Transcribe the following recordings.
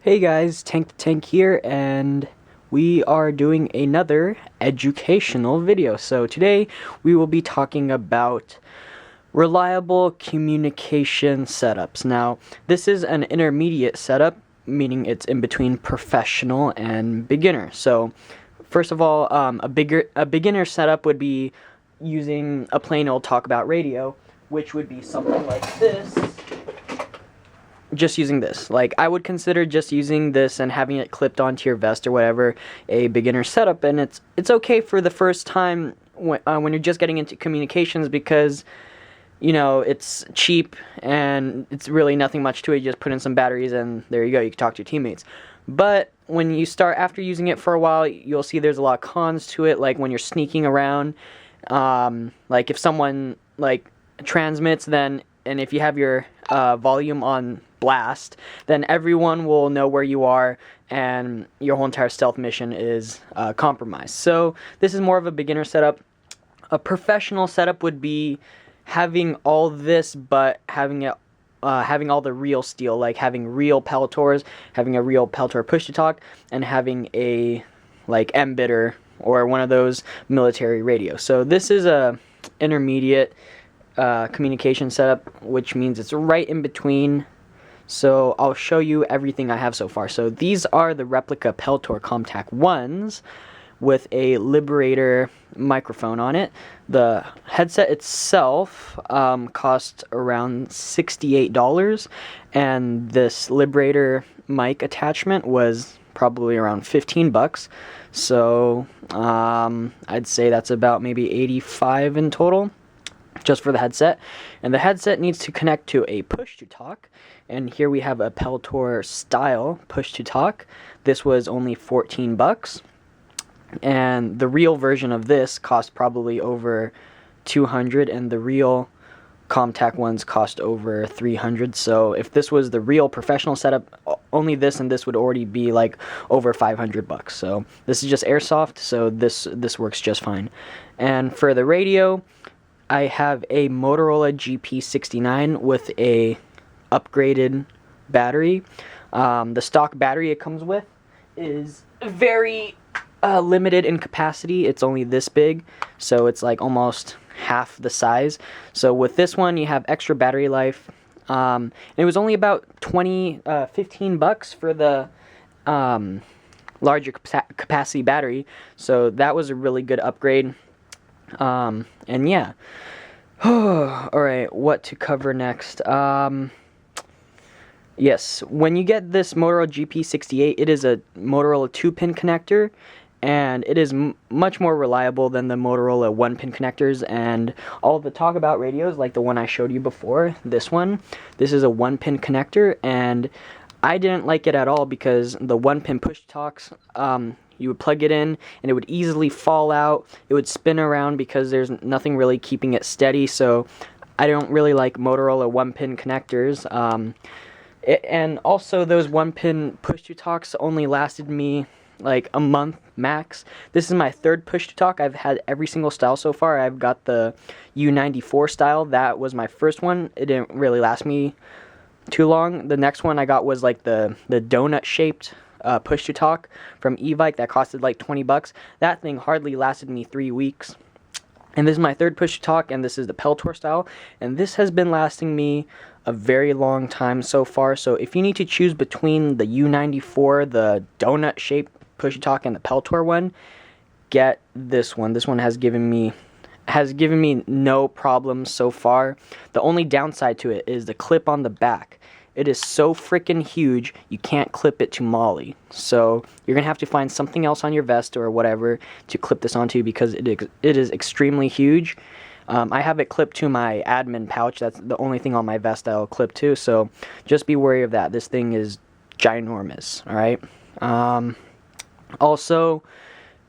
Hey guys, Tank the Tank here, and we are doing another educational video. So today we will be talking about reliable communication setups. Now, this is an intermediate setup, meaning it's in between professional and beginner. So, first of all, a beginner setup would be using a plain old talkabout radio, which would be something like this. Just using this. Like, I would consider just using this and having it clipped onto your vest or whatever a beginner setup, and it's okay for the first time when you're just getting into communications, because you know it's cheap and it's really nothing much to it. You just put in some batteries and there you go, you can talk to your teammates. But when you start, after using it for a while, you'll see there's a lot of cons to it, like when you're sneaking around, like if someone like transmits, then and if you have your volume on blast, then everyone will know where you are and your whole entire stealth mission is compromised. So this is more of a beginner setup. A professional setup would be having all this, but having it having all the real steel, like having real Peltors, having a real Peltor push-to-talk, and having a like embedder or one of those military radios. So this is a intermediate communication setup, which means it's right in between. So I'll show you everything I have so far. So these are the replica Peltor Comtac 1s with a Liberator microphone on it. The headset itself cost around $68, and this Liberator mic attachment was probably around 15 bucks. So I'd say that's about maybe 85 in total, just for the headset. And the headset needs to connect to a push-to-talk, and here we have a Peltor style push-to-talk. This was only 14 bucks, and the real version of this cost probably over 200, and the real Comtac ones cost over 300. So if this was the real professional setup, only this and this would already be like over 500 bucks. So this is just Airsoft, so this works just fine. And for the radio, I have a Motorola GP 69 with a upgraded battery. The stock battery it comes with is very limited in capacity. It's only this big, so it's like almost half the size. So with this one, you have extra battery life. And it was only about 15 bucks for the larger capacity battery. So that was a really good upgrade. And yeah. Alright, what to cover next? Yes, when you get this Motorola GP68, it is a Motorola 2-pin connector, and it is much more reliable than the Motorola 1-pin connectors. And all the talkabout radios, like the one I showed you before, this is a 1-pin connector, and I didn't like it at all because the 1-pin push talks, you would plug it in and it would easily fall out. It would spin around because there's nothing really keeping it steady. So I don't really like Motorola 1-pin connectors. And also those 1-pin push-to-talks only lasted me like a month max. This is my third push-to-talk. I've had every single style so far. I've got the U94 style. That was my first one. It didn't really last me too long. The next one I got was like the donut-shaped push-to-talk from Evike that costed like 20 bucks. That thing hardly lasted me 3 weeks. And this is my third push-to-talk, and this is the Peltor style, and this has been lasting me a very long time so far. So if you need to choose between the U94, the donut-shaped push-to-talk, and the Peltor one, get this one. This one has given me no problems so far. The only downside to it is the clip on the back. It is so freaking huge, you can't clip it to MOLLE. So you're going to have to find something else on your vest or whatever to clip this onto, because it is extremely huge. I have it clipped to my admin pouch. That's the only thing on my vest I'll clip to. So just be wary of that. This thing is ginormous, alright? Also,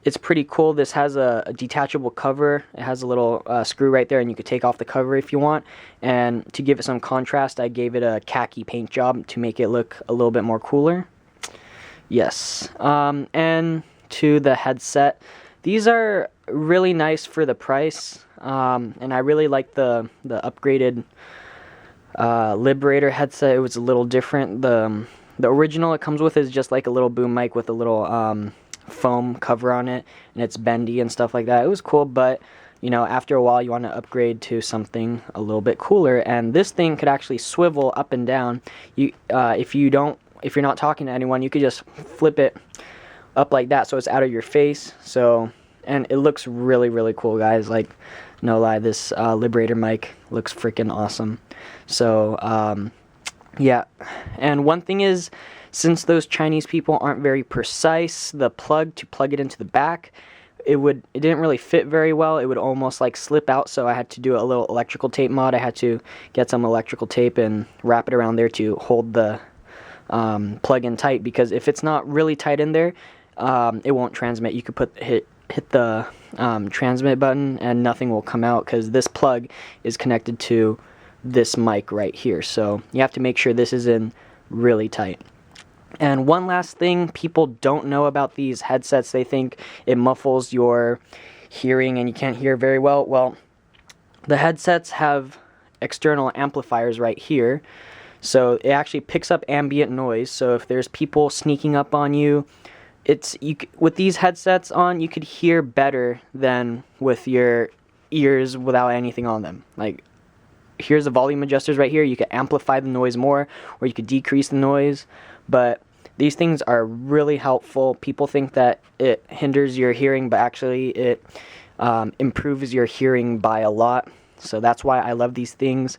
it's pretty cool. This has a detachable cover. It has a little screw right there, and you could take off the cover if you want. And to give it some contrast, I gave it a khaki paint job to make it look a little bit more cooler. Yes. And to the headset. These are really nice for the price. And I really like the upgraded Liberator headset. It was a little different. The original it comes with is just like a little boom mic with a little foam cover on it, and it's bendy and stuff like that. It was cool, but you know, after a while you want to upgrade to something a little bit cooler, and this thing could actually swivel up and down. If you're not talking to anyone, you could just flip it up like that so it's out of your face. So, and it looks really, really cool, guys. Like, no lie, this Liberator mic looks freaking awesome. So yeah, and one thing is, since those Chinese people aren't very precise, the plug to plug it into the back, it didn't really fit very well. It would almost like slip out, so I had to do a little electrical tape mod. I had to get some electrical tape and wrap it around there to hold the plug in tight, because if it's not really tight in there, it won't transmit. You could hit the transmit button and nothing will come out, because this plug is connected to this mic right here. So you have to make sure this is in really tight. And one last thing people don't know about these headsets, they think it muffles your hearing and you can't hear very well. Well, the headsets have external amplifiers right here, so it actually picks up ambient noise. So if there's people sneaking up on you, with these headsets on, you could hear better than with your ears without anything on them. Like, here's the volume adjusters right here. You could amplify the noise more, or you could decrease the noise. But these things are really helpful. People think that it hinders your hearing, but actually it improves your hearing by a lot. So that's why I love these things.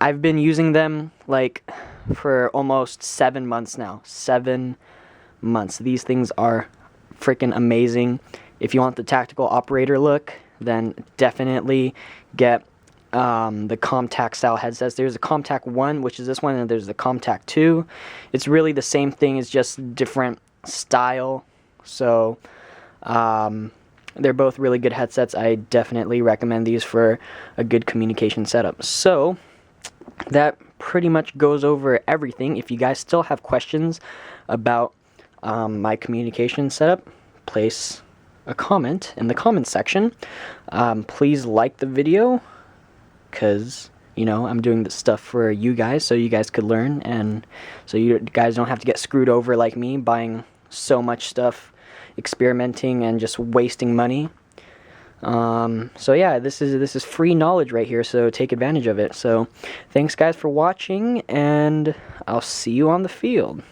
I've been using them like for almost 7 months now. 7 months. These things are freaking amazing. If you want the tactical operator look, then definitely get the Comtac style headsets. There's a Comtac 1, which is this one, and there's the Comtac 2. It's really the same thing, it's just different style. So they're both really good headsets. I definitely recommend these for a good communication setup. So that pretty much goes over everything. If you guys still have questions about my communication setup, place a comment in the comment section. Please like the video, because, you know, I'm doing this stuff for you guys, so you guys could learn, and so you guys don't have to get screwed over like me, buying so much stuff, experimenting, and just wasting money. So yeah, this is free knowledge right here, so take advantage of it. So thanks guys for watching, and I'll see you on the field.